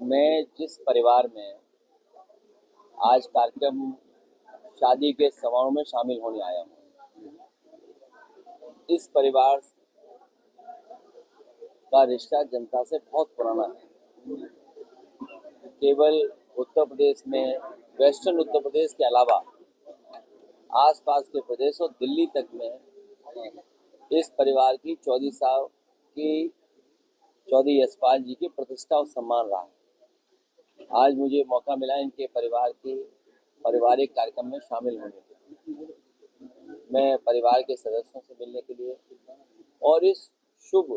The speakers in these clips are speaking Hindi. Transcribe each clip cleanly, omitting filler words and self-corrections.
मैं जिस परिवार में आज कार्यक्रम शादी के समारोह में शामिल होने आया हूँ, इस परिवार का रिश्ता जनता से बहुत पुराना है। केवल उत्तर प्रदेश में, वेस्टर्न उत्तर प्रदेश के अलावा आसपास के प्रदेश और दिल्ली तक में इस परिवार की चौधरी यशपाल जी की प्रतिष्ठा और सम्मान रहा है। आज मुझे मौका मिला इनके परिवार के पारिवारिक कार्यक्रम में शामिल होने के। मैं परिवार के सदस्यों से मिलने के लिए और इस शुभ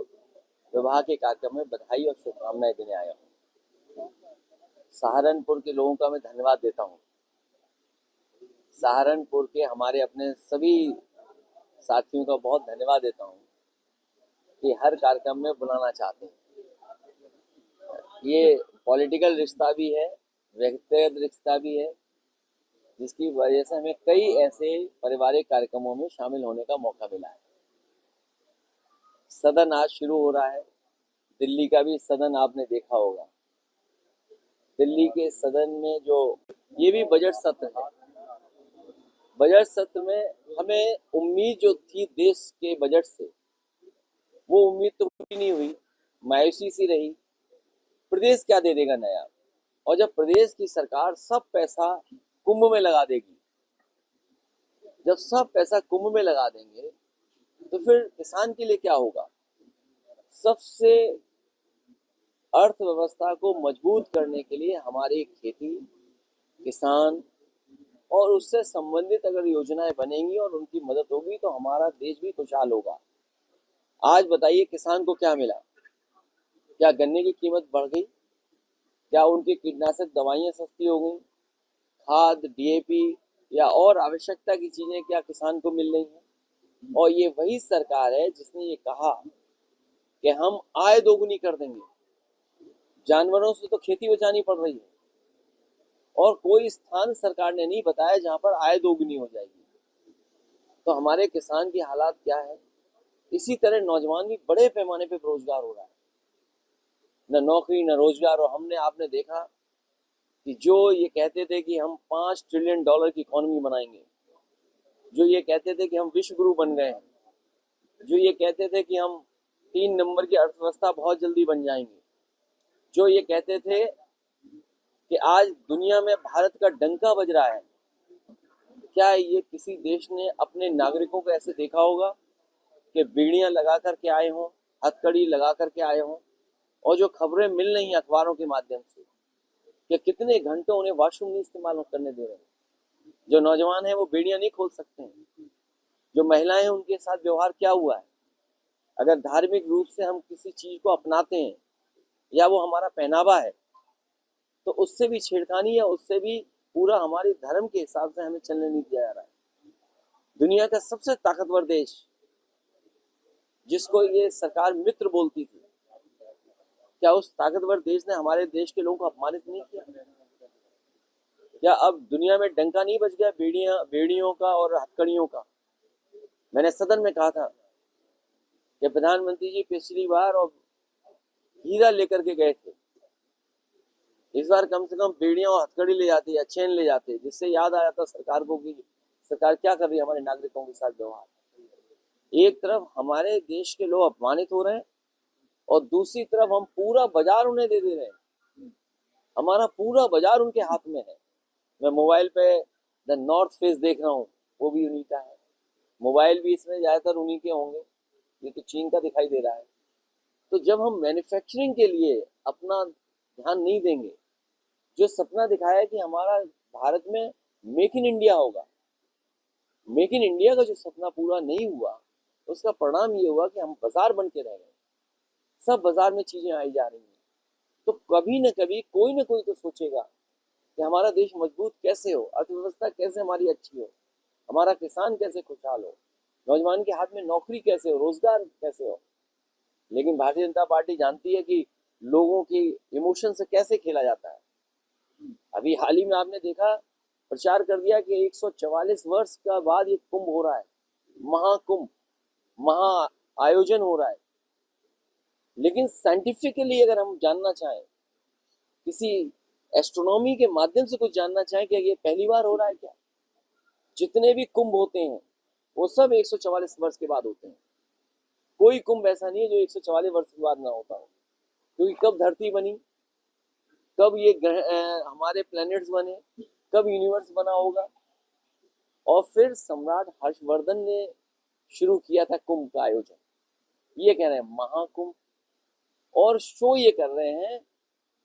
विवाह के कार्यक्रम में बधाई और शुभकामनाएं देने आया हूँ। सहारनपुर के लोगों का मैं धन्यवाद देता हूँ। सहारनपुर के हमारे अपने सभी साथियों का बहुत धन्यवाद देता हूँ कि हर कार्यक्रम में बुलाना चाहते हैं। ये पॉलिटिकल रिश्ता भी है, व्यक्तिगत रिश्ता भी है, जिसकी वजह से हमें कई ऐसे पारिवारिक कार्यक्रमों में शामिल होने का मौका मिला है। सदन आज शुरू हो रहा है। दिल्ली का भी सदन आपने देखा होगा। दिल्ली के सदन में ये भी बजट सत्र है। बजट सत्र में हमें उम्मीद जो थी देश के बजट से, वो उम्मीद तो पूरी नहीं हुई, मायूसी सी रही। प्रदेश क्या दे देगा नया? और जब प्रदेश की सरकार सब पैसा कुंभ में लगा देगी, जब सब पैसा कुंभ में लगा देंगे, तो फिर किसान के लिए क्या होगा? सबसे अर्थव्यवस्था को मजबूत करने के लिए हमारी खेती, किसान और उससे संबंधित अगर योजनाएं बनेंगी और उनकी मदद होगी तो हमारा देश भी खुशहाल होगा। आज बताइए किसान को क्या मिला? क्या गन्ने की कीमत बढ़ गई? क्या उनकी कीटनाशक दवाइयाँ सस्ती हो गई? खाद, डीएपी या और आवश्यकता की चीजें क्या किसान को मिल रही हैं? और ये वही सरकार है जिसने ये कहा कि हम आय दोगुनी कर देंगे। जानवरों से तो खेती बचानी पड़ रही है और कोई स्थान सरकार ने नहीं बताया जहां पर आय दोगुनी हो जाएगी। तो हमारे किसान की हालात क्या है? इसी तरह नौजवान भी बड़े पैमाने पे बेरोजगार हो रहा है, न नौकरी न रोजगार। और आपने देखा कि जो ये कहते थे कि हम $5 ट्रिलियन की इकोनॉमी बनाएंगे, जो ये कहते थे कि हम विश्व गुरु बन गए हैं, जो ये कहते थे कि हम 3 नंबर की अर्थव्यवस्था बहुत जल्दी बन जाएंगे, जो ये कहते थे कि आज दुनिया में भारत का डंका बज रहा है, क्या ये किसी देश ने अपने नागरिकों को ऐसे देखा होगा कि बीड़ियां लगा करके आए हों, हथकड़ी लगा करके आए हों? और जो खबरें मिल रही हैं अखबारों के माध्यम से कि कितने घंटों उन्हें वॉशरूम नहीं इस्तेमाल करने दे रहे हैं, जो नौजवान हैं वो बीड़ियां नहीं खोल सकते हैं, जो महिलाएं हैं उनके साथ व्यवहार क्या हुआ है? अगर धार्मिक रूप से हम किसी चीज को अपनाते हैं या वो हमारा पहनावा है, तो उससे भी छेड़खानी है, उससे भी पूरा हमारे धर्म के हिसाब से हमें चलने नहीं दिया जा रहा है। दुनिया का सबसे ताकतवर देश, जिसको ये सरकार मित्र बोलती थी, क्या उस ताकतवर देश ने हमारे देश के लोगों को अपमानित नहीं किया? क्या अब दुनिया में डंका नहीं बज गया बेड़ियों का और हथकड़ियों का? मैंने सदन में कहा था कि प्रधानमंत्री जी पिछली बार और हीरा लेकर के गए थे, इस बार कम से कम बेड़ियां और हथकड़ी ले जाती है, चेन ले जाते, जिससे याद आया था सरकार को कि सरकार क्या कर रही है हमारे नागरिकों के साथ व्यवहार। एक तरफ हमारे देश के लोग अपमानित हो रहे हैं और दूसरी तरफ हम पूरा बाजार उन्हें दे रहे हैं। हमारा पूरा बाजार उनके हाथ में है। मैं मोबाइल पे द नॉर्थ फेस देख रहा हूँ, वो भी उन्हीं का है। मोबाइल भी इसमें ज्यादातर उन्हीं के होंगे, ये तो चीन का दिखाई दे रहा है। तो जब हम मैन्युफैक्चरिंग के लिए अपना ध्यान नहीं देंगे, जो सपना दिखाया है कि हमारा भारत में मेक इन इंडिया होगा, मेक इन इंडिया का जो सपना पूरा नहीं हुआ, उसका परिणाम ये हुआ कि हम बाजार बन के रह गए। सब बाजार में चीजें आई जा रही हैं। तो कभी न कभी कोई न कोई तो सोचेगा कि हमारा देश मजबूत कैसे हो, अर्थव्यवस्था कैसे हमारी अच्छी हो, हमारा किसान कैसे खुशहाल हो, नौजवान के हाथ में नौकरी कैसे हो, रोजगार कैसे हो। लेकिन भारतीय जनता पार्टी जानती है कि लोगों की इमोशन से कैसे खेला जाता है। अभी हाल ही में आपने देखा, प्रचार कर दिया कि 144 वर्ष का बाद ये कुंभ हो रहा है, महाकुंभ, महा आयोजन हो रहा है। लेकिन साइंटिफिकली अगर हम जानना चाहें किसी एस्ट्रोनॉमी के माध्यम से कुछ जानना चाहें कि ये पहली बार हो रहा है क्या? जितने भी कुंभ होते हैं वो सब 144 वर्ष के बाद होते हैं। कोई कुंभ ऐसा नहीं है जो 144 वर्ष के बाद ना होता हो, क्योंकि कब धरती बनी, कब ये हमारे प्लैनेट्स बने, कब यूनिवर्स बना होगा। और फिर सम्राट हर्षवर्धन ने शुरू किया था कुंभ का आयोजन। ये कह रहे हैं महाकुंभ, और शो ये कर रहे हैं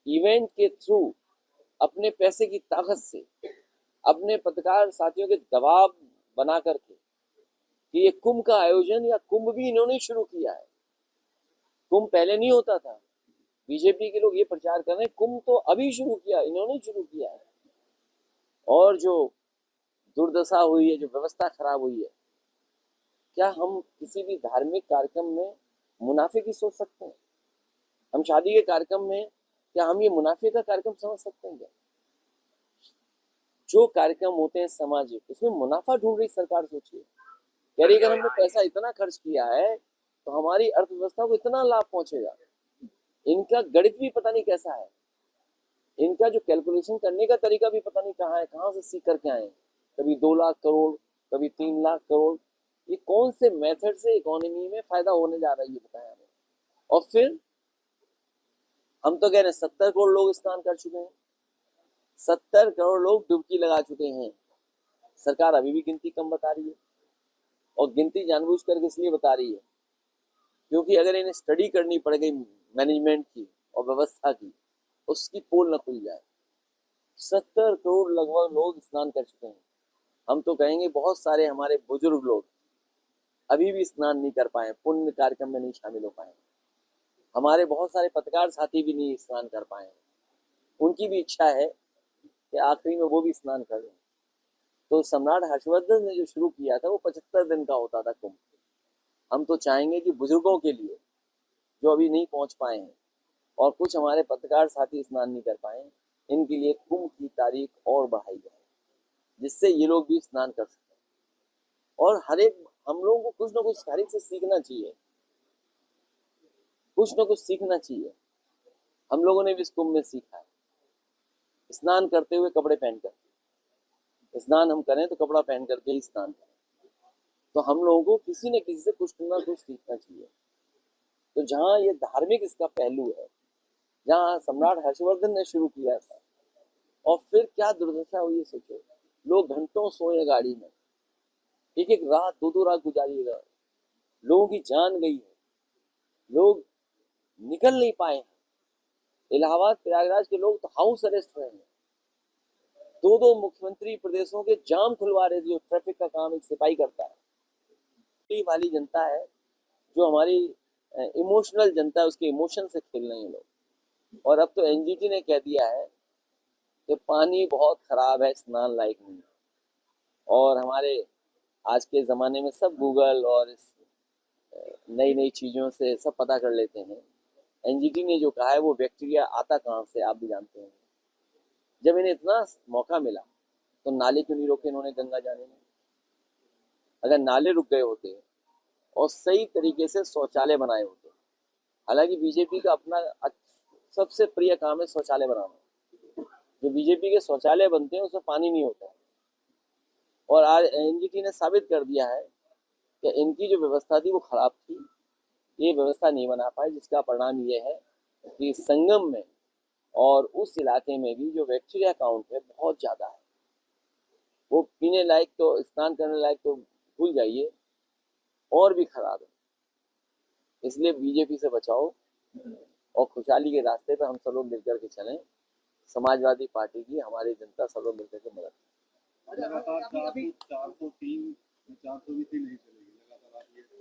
इवेंट के थ्रू, अपने पैसे की ताकत से, अपने पत्रकार साथियों के दबाव बना करके कि ये कुंभ का आयोजन या कुंभ भी इन्होंने शुरू किया है। कुंभ पहले नहीं होता था। बीजेपी के लोग ये प्रचार कर रहे हैं कुंभ तो अभी शुरू किया, इन्होंने शुरू किया है। और जो दुर्दशा हुई है, जो व्यवस्था खराब हुई है, क्या हम किसी भी धार्मिक कार्यक्रम में मुनाफे की सोच सकते हैं? हम शादी के कार्यक्रम में क्या हम ये मुनाफे का कार्यक्रम समझ सकते हैं क्या? जो कार्यक्रम होते हैं सामाजिक, उसमें मुनाफा ढूंढ रही सरकार। सोचिए, कह रही अगर हमने पैसा इतना खर्च किया है तो हमारी अर्थव्यवस्था को इतना लाभ पहुंचेगा। इनका गणित भी पता नहीं कैसा है, इनका जो कैलकुलेशन करने का तरीका भी पता नहीं कहाँ है, कहाँ से सीख करके आए। कभी 2 लाख करोड़, कभी 3 लाख करोड़। ये कौन से मेथड से इकोनॉमी में फायदा होने जा रहा है, ये बताया हमें। और फिर हम तो कह रहे हैं 70 करोड़ लोग स्नान कर चुके हैं, 70 करोड़ लोग डुबकी लगा चुके हैं। सरकार अभी भी गिनती कम बता रही है, और गिनती जानबूझ करके इसलिए बता रही है क्योंकि अगर इन्हें स्टडी करनी पड़ गई मैनेजमेंट की और व्यवस्था की, उसकी पोल न खुल जाए। 70 करोड़ लगभग लोग स्नान कर चुके हैं। हम तो कहेंगे बहुत सारे हमारे बुजुर्ग लोग अभी भी स्नान नहीं कर पाए, पुण्य कार्यक्रम में नहीं शामिल हो पाए। हमारे बहुत सारे पत्रकार साथी भी नहीं स्नान कर पाए। उनकी भी इच्छा है कि आखिरी में वो भी स्नान कर लें। तो सम्राट हर्षवर्धन ने जो शुरू किया था वो 75 दिन का होता था कुंभ। हम तो चाहेंगे कि बुजुर्गों के लिए जो अभी नहीं पहुंच पाए हैं और कुछ हमारे पत्रकार साथी स्नान नहीं कर पाए, इनके लिए कुंभ की तारीख और बढ़ाई जाए, जिससे ये लोग भी स्नान कर सकें। और हर एक हम लोगों को कुछ ना कुछ हर एक से सीखना चाहिए, कुछ ना कुछ सीखना चाहिए। हम लोगों ने भी इस कुंभ में सीखा है, स्नान करते हुए कपड़े पहन कर स्नान हम करें तो कपड़ा पहन करके ही स्नान करें। तो हम लोगों को किसी न किसी से कुछ ना कुछ सीखना चाहिए। तो जहाँ ये धार्मिक इसका पहलू है, जहाँ सम्राट हर्षवर्धन ने शुरू किया था, और फिर क्या दुर्दशा हुई है सोचो। लोग घंटों सोए गाड़ी में, एक एक रात 2-2 रात गुजारिएगा, लोगों की जान गई है, लोग निकल नहीं पाए हैं। इलाहाबाद प्रयागराज के लोग तो हाउस अरेस्ट रहे हैं। 2-2 मुख्यमंत्री प्रदेशों के जाम खुलवा रहे थे, जो ट्रैफिक का काम एक सिपाही करता है। वाली जनता है, जो हमारी इमोशनल जनता है, उसके इमोशन से खेल रहे हैं लोग। और अब तो एनजीटी ने कह दिया है कि पानी बहुत खराब है, स्नान लायक नहीं। और हमारे आज के ज़माने में सब गूगल और इस नई नई चीज़ों से सब पता कर लेते हैं। एनजीटी ने जो कहा है वो बैक्टीरिया आता कहाँ से आप भी जानते हैं। जब इन्हें इतना मौका मिला तो नाले क्यों नहीं रोके इन्होंने गंगा जाने में? अगर नाले रुक गए होते और सही तरीके से शौचालय बनाए होते, हालांकि बीजेपी का अपना सबसे प्रिय काम है शौचालय बनाना। जो बीजेपी के शौचालय बनते हैं उसमें पानी नहीं होता। और आज एनजीटी ने साबित कर दिया है कि इनकी जो व्यवस्था थी वो खराब थी, ये व्यवस्था नहीं बना पाए, जिसका परिणाम ये है कि संगम में और उस इलाके में भी जो बैक्टीरिया काउंट है बहुत ज़्यादा है। वो पीने लायक तो, स्नान करने लायक तो भूल जाइए, और भी खराब है। इसलिए बीजेपी से बचाओ और खुशहाली के रास्ते पे हम सब लोग मिलकर के चलें। समाजवादी पार्टी की हमारी जनता सब लोग मिलकर के मदद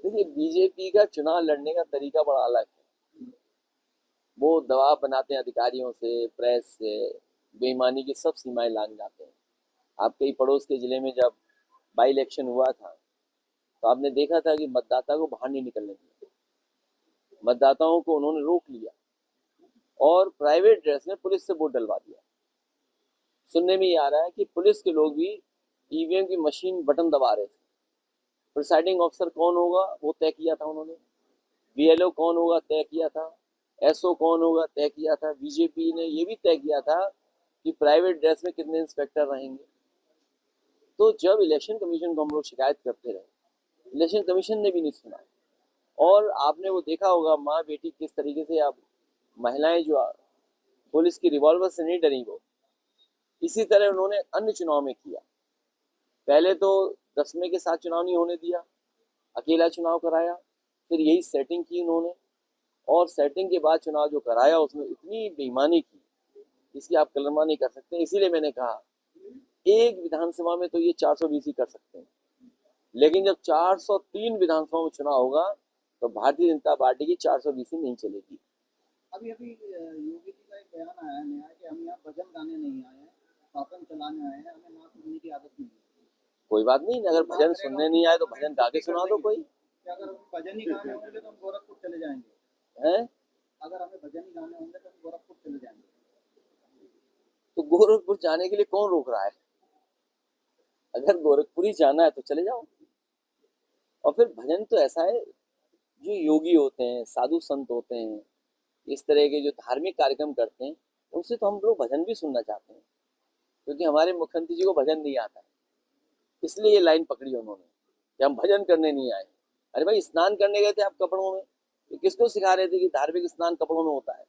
देखिए, बीजेपी का चुनाव लड़ने का तरीका बड़ा अलग है। वो दबाव बनाते हैं अधिकारियों से, प्रेस से, बेईमानी की सब सीमाएं लांघ जाते हैं। आपके ही पड़ोस के जिले में जब बाई इलेक्शन हुआ था तो आपने देखा था कि मतदाता को बाहर नहीं निकलने दिया, मतदाताओं को उन्होंने रोक लिया और प्राइवेट ड्रेस में पुलिस से वोट डलवा दिया। सुनने में ये आ रहा है कि पुलिस के लोग भी ईवीएम की मशीन बटन दबा रहे थे। प्रिसाइडिंग ऑफिसर कौन होगा वो तय किया था उन्होंने, बीएलओ कौन होगा तय किया था, एसओ कौन होगा तय किया था, बीजेपी ने ये भी तय किया था कि प्राइवेट ड्रेस में कितने इंस्पेक्टर रहेंगे। तो जब इलेक्शन कमीशन को हम लोग शिकायत करते रहे, इलेक्शन कमीशन ने भी नहीं सुना। और आपने वो देखा होगा माँ बेटी किस तरीके से, अब महिलाएं जो पुलिस की रिवॉल्वर से नहीं डरी, वो इसी तरह उन्होंने अन्य चुनाव में किया। पहले तो 10वें के साथ चुनाव नहीं होने दिया, अकेला चुनाव कराया, फिर यही सेटिंग की उन्होंने, और सेटिंग के बाद चुनाव जो कराया उसमें इतनी बेईमानी की, इसकी आप कल्पना नहीं कर सकते। इसीलिए मैंने कहा एक विधानसभा में तो ये 420 ही कर सकते हैं, लेकिन जब 403 विधानसभा में चुनाव होगा तो भारतीय जनता पार्टी की 420 ही नहीं चलेगी। अभी अभी योगी जी का एक बयान आया नया कि हम यहाँ भजन गाने नहीं आए हैं, शासन चलाने आए हैं, हमें ना सुनने की आदत नहीं है। कोई बात नहीं, अगर भजन सुनने नहीं आए तो भजन गा के सुना दो कोई। अगर हम भजन ही गाने होंगे तो हम गोरखपुर चले जाएंगे। हैं? अगर हमें भजन ही गाने होंगे तो हम गोरखपुर चले जाएंगे। तो गोरखपुर जाने के लिए कौन रोक रहा है? अगर गोरखपुर ही जाना है तो चले जाओ। और फिर भजन तो ऐसा है, जो योगी होते हैं, साधु संत होते हैं, इस तरह के जो धार्मिक कार्यक्रम करते हैं, उनसे तो हम लोग भजन भी सुनना चाहते हैं, क्योंकि हमारे मुख्यमंत्री जी को भजन नहीं आता है। इसलिए ये लाइन पकड़ी उन्होंने कि हम भजन करने नहीं आए। अरे भाई, स्नान करने गए थे आप कपड़ों में, तो किसको सिखा रहे थे कि धार्मिक स्नान कपड़ों में होता है?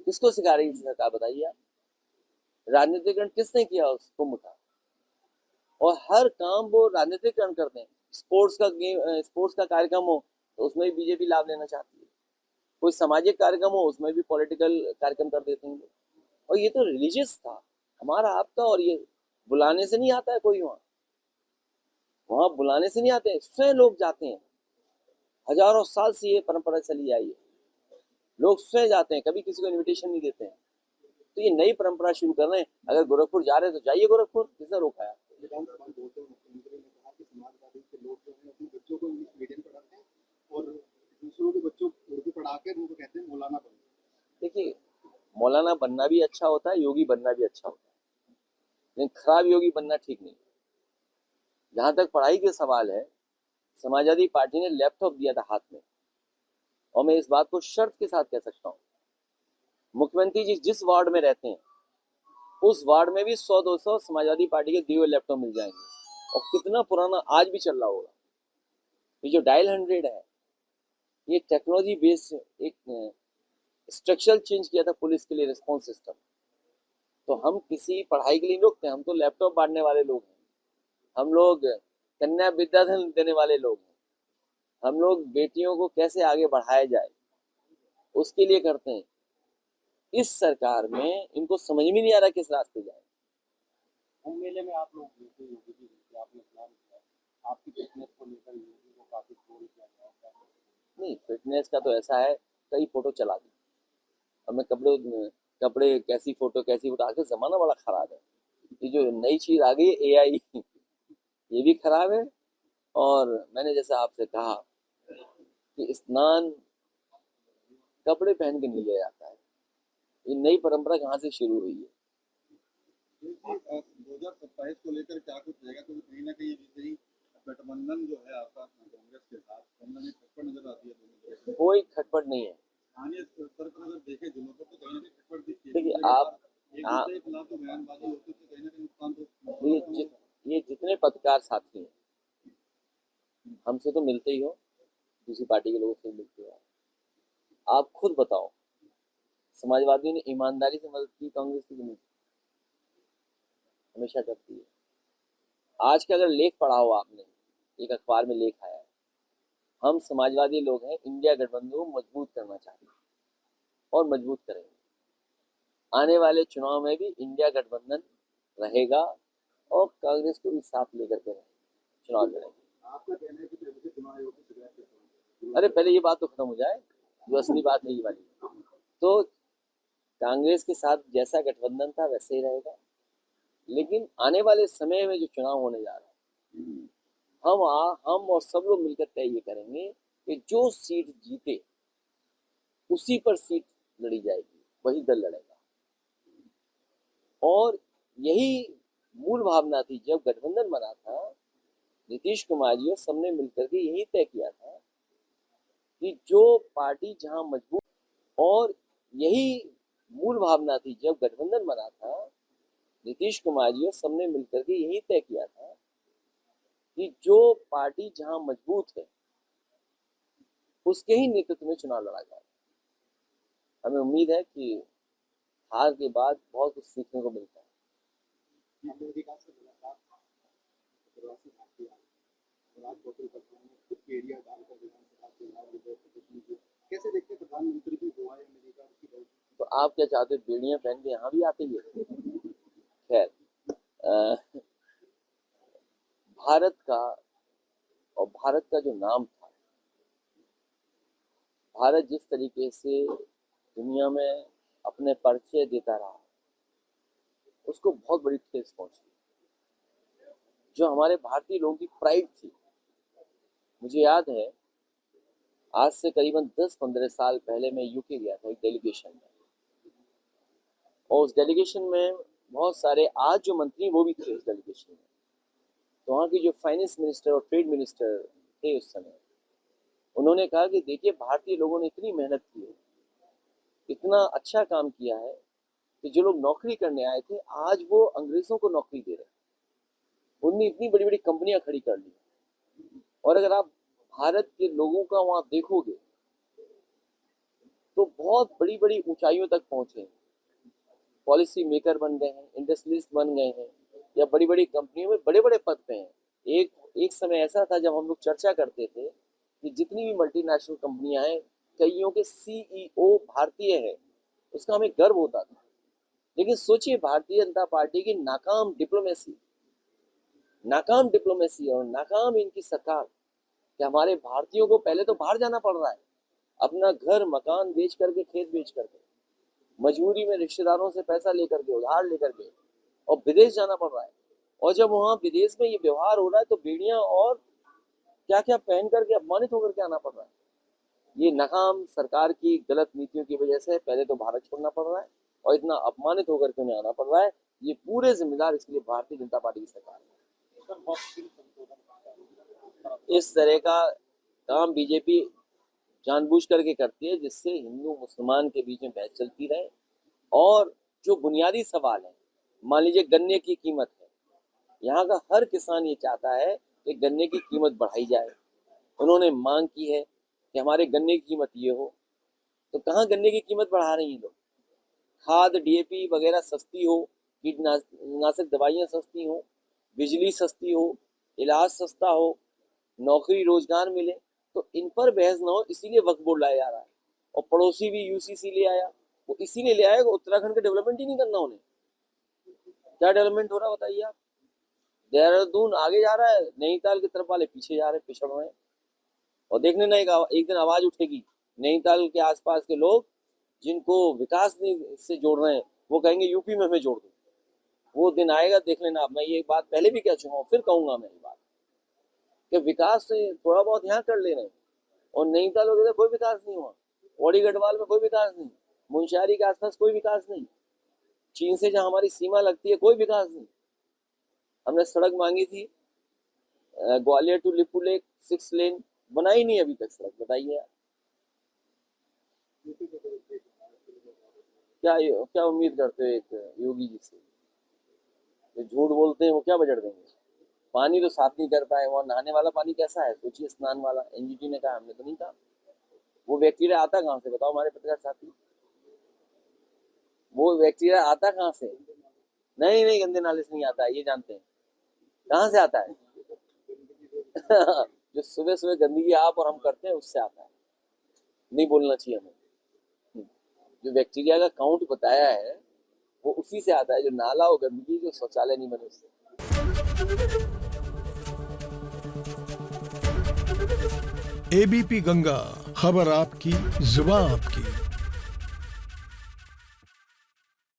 किसको सिखा रही थी सरकार, बताइए आप? राजनीतिकरण किसने किया उस कुंभ का? और हर काम वो राजनीतिकरण करते हैं। स्पोर्ट्स का गेम, स्पोर्ट्स का कार्यक्रम हो तो उसमें भी बीजेपी लाभ लेना चाहती है, कोई सामाजिक कार्यक्रम हो उसमें भी पॉलिटिकल कार्यक्रम कर देते हैं। और ये तो रिलीजियस था हमारा आपका, और ये बुलाने से नहीं आता है कोई, वहाँ वहाँ बुलाने से नहीं आते, स्वयं लोग जाते हैं। हजारों साल से ये परंपरा चली आई है, लोग स्वयं जाते हैं, कभी किसी को इनविटेशन नहीं देते हैं। तो ये नई परंपरा शुरू कर रहे हैं। अगर गोरखपुर जा रहे हैं तो जाइए गोरखपुर, किसने रोका है? मुख्यमंत्री ने कहा कि समाजवादी के लोग जो है अपने बच्चों को इंग्लिश मीडियम पढ़ाते हैं और दूसरों के बच्चों को उर्दू पढ़ा के उनको कहते हैं मौलाना बनना। देखिए, मौलाना बनना भी अच्छा होता है, योगी बनना भी अच्छा होता है, लेकिन खराब योगी बनना ठीक नहीं। जहां तक पढ़ाई के सवाल है, समाजवादी पार्टी ने लैपटॉप दिया था हाथ में, और मैं इस बात को शर्त के साथ कह सकता हूँ, मुख्यमंत्री जी जिस वार्ड में रहते हैं उस वार्ड में भी 100-200 समाजवादी पार्टी के दिए हुए लैपटॉप मिल जाएंगे, और कितना पुराना आज भी चल रहा होगा। ये जो डायल 100 है, ये टेक्नोलॉजी बेस्ड एक स्ट्रक्चरल चेंज किया था पुलिस के लिए, रिस्पॉन्स सिस्टम। तो हम किसी पढ़ाई के लिए रोकते हैं? हम तो लैपटॉप बांटने वाले लोग हैं, हम लोग कन्या विद्याधन देने वाले लोग हैं, हम लोग बेटियों को कैसे आगे बढ़ाया जाए उसके लिए करते हैं। इस सरकार में इनको समझ में नहीं आ रहा किस रास्ते जाए। कुंभ मेले में आप लोग योगी जी जैसे आपने स्नान किया, आपकी फिटनेस को लेकर योगी को काफी ट्रोल किया गया। नहीं, फिटनेस का तो ऐसा है, कई फोटो चला दी, और मैं कपड़े कपड़े कैसी फोटो आगे जमाना बड़ा खराब है। ये जो नई चीज आ गई एआई, ये भी खराब है। और मैंने जैसा आपसे कहा कि स्नान कपड़े पहन के नहीं लिया जाता है, ये नई परंपरा कहाँ से शुरू हुई है? 2027 को लेकर क्या कुछ रहेगा, क्योंकि कहीं ना कहीं विजयी गठबंधन जो है आपका कांग्रेस के साथ, कहीं ना कहीं खटपट नजर आती है। कोई खटपट नहीं है। स्थानीय स्तर पर अगर देखें जिलों पर तो कहीं ना कहीं खटपट दिखती है। देखिए आप, एक दूसरे के खिलाफ जो बयानबाजी होती है कहीं ना कहीं नुकसान तो ये जितने पत्रकार साथी हैं, हमसे तो मिलते ही हो, दूसरी पार्टी के लोगों से मिलते हो, आप खुद बताओ, समाजवादी ने ईमानदारी से मदद की कांग्रेस की नहीं? हमेशा करती है। आज का अगर लेख पढ़ा हो आपने, एक अखबार में लेख आया है, हम समाजवादी लोग हैं, इंडिया गठबंधन को मजबूत करना चाहते हैं और मजबूत करेंगे। आने वाले चुनाव में भी इंडिया गठबंधन रहेगा और कांग्रेस को भी साथ लेकर के चुनाव लड़ेंगे। आपका कहना है कि चुनाव आयोग की शिकायत। अरे पहले ये बात तो खत्म हो जाए, जो असली बात है ये वाली। तो कांग्रेस के साथ जैसा गठबंधन था वैसे ही रहेगा, लेकिन आने वाले समय में जो चुनाव होने जा रहा है, हम और सब लोग मिलकर तय ये करेंगे कि जो सीट जीते उसी पर सीट लड़ी जाएगी, वही दल लड़ेगा। और यही मूल भावना थी जब गठबंधन बना था, नीतीश कुमार जी और सबने मिलकर के यही तय किया था कि जो पार्टी जहां मजबूत, और यही मूल भावना थी जब गठबंधन बना था, नीतीश कुमार जी और सबने मिलकर के यही तय किया था कि जो पार्टी जहां मजबूत है उसके ही नेतृत्व में चुनाव लड़ा जाए। हमें उम्मीद है कि हार के बाद बहुत कुछ सीखने को मिलता है। अमेरिका से मुलाकात प्रवासी भारतीय और आज वोकल करते हैं खुद के एरिया डालकर विधानसभा चुनाव प्रदर्शन किया। कैसे देखते हैं प्रधानमंत्री की गोवा या अमेरिका की दौड़? तो आप क्या चाहते हो, बेड़ियां पहन के यहाँ भी आते ही है? खैर, भारत का और भारत का जो नाम था, भारत जिस तरीके से दुनिया में अपने परिचय देता रहा, उसको बहुत बड़ी ठेस पहुंची। जो हमारे भारतीय लोगों की प्राइड थी, मुझे याद है आज से करीबन 10-15 साल पहले मैं यूके गया था एक डेलीगेशन में, और उस डेलीगेशन में बहुत सारे आज जो मंत्री वो भी थे उस डेलीगेशन में। तो वहाँ की जो फाइनेंस मिनिस्टर और ट्रेड मिनिस्टर थे उस समय, उन्होंने कहा कि देखिए भारतीय लोगों ने इतनी मेहनत की है, इतना अच्छा काम किया है कि जो लोग नौकरी करने आए थे आज वो अंग्रेजों को नौकरी दे रहे हैं। उनने इतनी बड़ी बड़ी कंपनियां खड़ी कर ली, और अगर आप भारत के लोगों का वहां देखोगे तो बहुत बड़ी बड़ी ऊंचाइयों तक पहुंचे हैं। पॉलिसी मेकर बन गए हैं, इंडस्ट्रियलिस्ट बन गए हैं, या बड़ी बड़ी कंपनियों में बड़े बड़े पद पे हैं। एक समय ऐसा था जब हम लोग चर्चा करते थे कि जितनी भी मल्टीनेशनल कंपनियां हैं, कईयों के CEO भारतीय है, उसका हमें गर्व होता था। लेकिन सोचिए भारतीय जनता पार्टी की नाकाम डिप्लोमेसी और नाकाम इनकी सरकार, कि हमारे भारतीयों को पहले तो बाहर जाना पड़ रहा है, अपना घर मकान बेच करके, खेत बेच करके, मजबूरी में रिश्तेदारों से पैसा लेकर के, उधार लेकर के, और विदेश जाना पड़ रहा है। और जब वहां विदेश में ये व्यवहार हो रहा है तो बेड़ियां और क्या क्या पहन करके अपमानित होकर के आना पड़ रहा है। ये नाकाम सरकार की गलत नीतियों की वजह से पहले तो भारत छोड़ना पड़ रहा है और इतना अपमानित होकर के उन्हें आना पड़ रहा है। ये पूरे जिम्मेदार इसके लिए भारतीय जनता पार्टी की सरकार है। इस तरह का काम बीजेपी जानबूझ करके करती है जिससे हिंदू मुसलमान के बीच में बहस चलती रहे। और जो बुनियादी सवाल है, मान लीजिए गन्ने की कीमत है, यहाँ का हर किसान ये चाहता है कि गन्ने की कीमत बढ़ाई जाए। उन्होंने मांग की है कि हमारे गन्ने की कीमत ये हो, तो कहाँ गन्ने की कीमत बढ़ा रही हैं लोग? खाद DAP वगैरह सस्ती हो, कीटनाशक दवाइयाँ सस्ती हो, बिजली सस्ती हो, इलाज सस्ता हो, नौकरी रोजगार मिले, तो इन पर बहस ना हो, इसीलिए वक्फ बोर्ड लाया जा रहा है। और पड़ोसी भी UCC ले आया, वो इसीलिए ले आया कि उत्तराखंड का डेवलपमेंट ही नहीं करना उन्हें। क्या डेवलपमेंट हो रहा है बताइए आप? देहरादून आगे जा रहा है, नैनीताल की तरफ वाले पीछे जा रहे, पिछड़ रहे हैं। और देखने ना एक दिन आवाज उठेगी, नैनीताल के आसपास के लोग जिनको विकास से जोड़ रहे हैं वो कहेंगे यूपी में हमें जोड़ दो। वो दिन आएगा, देख लेना। मैं ये बात पहले भी कह चुका हूँ, फिर कहूंगा मैं ये बात कि विकास से थोड़ा बहुत यहाँ कर ले रहे हैं, और नैनीताल वगैरह कोई विकास नहीं हुआ, औड़ी गढ़वाल में कोई विकास नहीं, मुंशियारी के आसपास कोई विकास नहीं, चीन से जहाँ हमारी सीमा लगती है कोई विकास नहीं। हमने सड़क मांगी थी ग्वालियर टू लिपू लेक 6 लेन, बनाई नहीं अभी तक सड़क। बताइए आप क्या उम्मीद करते हो एक योगी जी से? जो झूठ बोलते हैं वो क्या बजट देंगे? पानी तो साफ नहीं कर पाए। वहाँ नहाने वाला पानी कैसा है सोचिए, स्नान वाला। NGT ने कहा, हमने तो नहीं कहा। वो बैक्टीरिया आता कहाँ से बताओ हमारे पत्रकार साथी? वो बैक्टीरिया आता कहाँ से? नहीं, गंदे नाले से नहीं आता है, ये जानते हैं। कहाँ से आता है? जो सुबह सुबह गंदगी आप और हम करते हैं उससे आता है। नहीं बोलना चाहिए हमें। जो बैक्टीरिया का काउंट बताया है वो उसी से आता है, जो नाला और गंदगी, जो शौचालय नहीं बने उससे। ABP गंगा, खबर आपकी, जुबान आपकी।